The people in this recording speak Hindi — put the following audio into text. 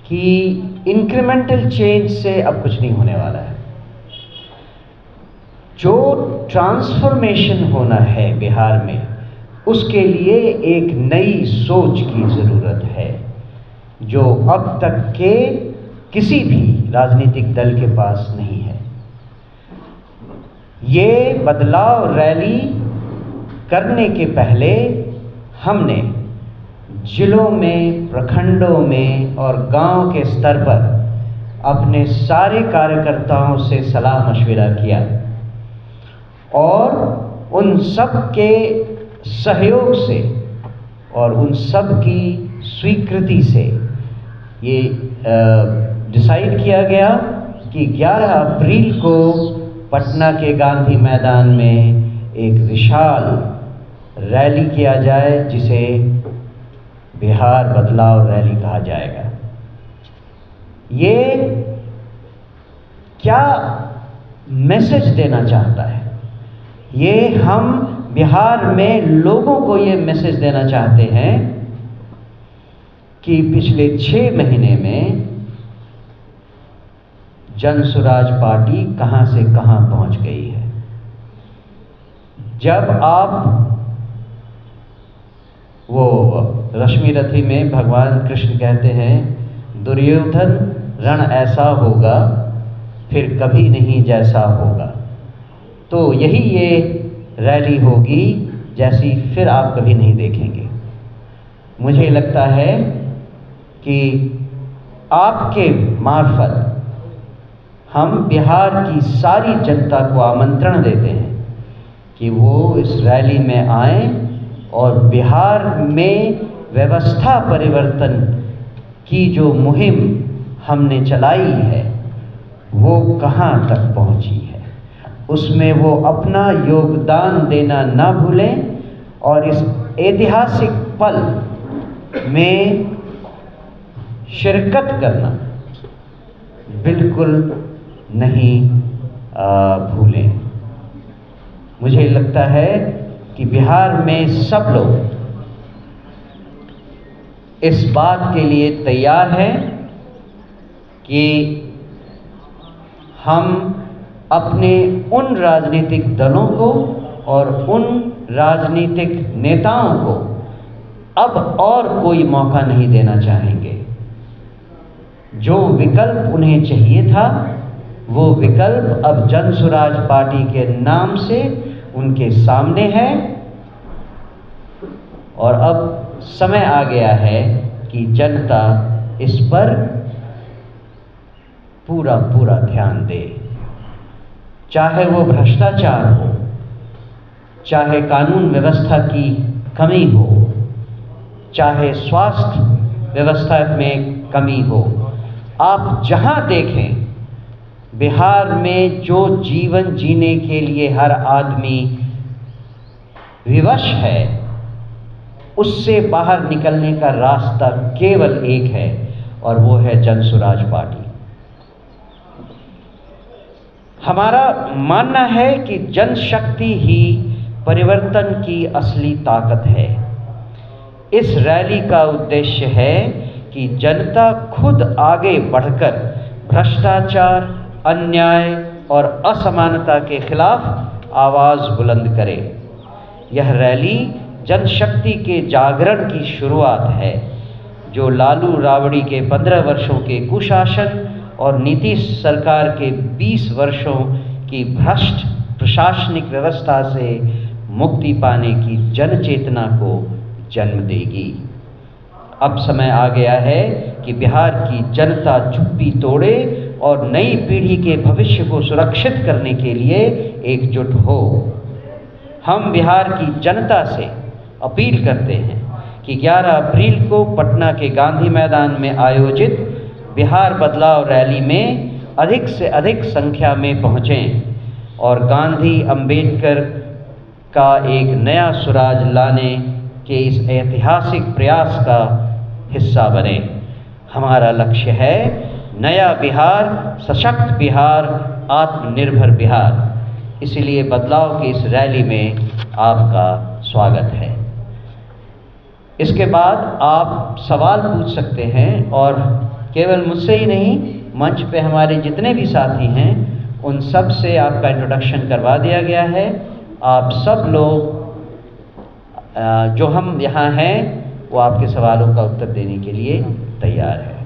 कि इंक्रीमेंटल चेंज से अब कुछ नहीं होने वाला है। जो ट्रांसफॉर्मेशन होना है बिहार में, उसके लिए एक नई सोच की ज़रूरत है, जो अब तक के किसी भी राजनीतिक दल के पास नहीं है। ये बदलाव रैली करने के पहले हमने जिलों में, प्रखंडों में और गांव के स्तर पर अपने सारे कार्यकर्ताओं से सलाह मशविरा किया और उन सब के सहयोग से और उन सब की स्वीकृति से ये डिसाइड किया गया कि 11 अप्रैल को पटना के गांधी मैदान में एक विशाल रैली किया जाए, जिसे बिहार बदलाव रैली कहा जाएगा। ये क्या मैसेज देना चाहता है? ये हम बिहार में लोगों को ये मैसेज देना चाहते हैं कि पिछले 6 महीने में जन स्वराज पार्टी कहां से कहां पहुंच गई है। जब आप वो रश्मि रथी में भगवान कृष्ण कहते हैं, दुर्योधन रण ऐसा होगा फिर कभी नहीं जैसा होगा, तो यही ये रैली होगी जैसी फिर आप कभी नहीं देखेंगे। मुझे लगता है कि आपके मार्फत हम बिहार की सारी जनता को आमंत्रण देते हैं कि वो इस रैली में आएं और बिहार में व्यवस्था परिवर्तन की जो मुहिम हमने चलाई है वो कहां तक पहुंची है, उसमें वो अपना योगदान देना ना भूलें और इस ऐतिहासिक पल में शिरकत करना बिल्कुल नहीं भूलें। मुझे लगता है कि बिहार में सब लोग इस बात के लिए तैयार हैं कि हम अपने उन राजनीतिक दलों को और उन राजनीतिक नेताओं को अब और कोई मौका नहीं देना चाहेंगे। जो विकल्प उन्हें चाहिए था, वो विकल्प अब जन स्वराज पार्टी के नाम से उनके सामने है और अब समय आ गया है कि जनता इस पर पूरा ध्यान दे। चाहे वो भ्रष्टाचार हो, चाहे कानून व्यवस्था की कमी हो, चाहे स्वास्थ्य व्यवस्था में कमी हो, आप जहां देखें बिहार में जो जीवन जीने के लिए हर आदमी विवश है, उससे बाहर निकलने का रास्ता केवल एक है और वो है जन स्वराज पार्टी। हमारा मानना है कि जनशक्ति ही परिवर्तन की असली ताकत है। इस रैली का उद्देश्य है कि जनता खुद आगे बढ़कर भ्रष्टाचार, अन्याय और असमानता के खिलाफ आवाज बुलंद करे। यह रैली जनशक्ति के जागरण की शुरुआत है, जो लालू राबड़ी के 15 वर्षों के कुशासन और नीतीश सरकार के 20 वर्षों की भ्रष्ट प्रशासनिक व्यवस्था से मुक्ति पाने की जन चेतना को जन्म देगी। अब समय आ गया है कि बिहार की जनता चुप्पी तोड़े और नई पीढ़ी के भविष्य को सुरक्षित करने के लिए एकजुट हो। हम बिहार की जनता से अपील करते हैं कि 11 अप्रैल को पटना के गांधी मैदान में आयोजित बिहार बदलाव रैली में अधिक से अधिक संख्या में पहुँचें और गांधी अंबेडकर का एक नया स्वराज लाने के इस ऐतिहासिक प्रयास का हिस्सा बने। हमारा लक्ष्य है नया बिहार, सशक्त बिहार, आत्मनिर्भर बिहार। इसलिए बदलाव की इस रैली में आपका स्वागत है। इसके बाद आप सवाल पूछ सकते हैं और केवल मुझसे ही नहीं, मंच पे हमारे जितने भी साथी हैं उन सब से आपका इंट्रोडक्शन करवा दिया गया है। आप सब लोग जो हम यहाँ हैं वो आपके सवालों का उत्तर देने के लिए तैयार हैं।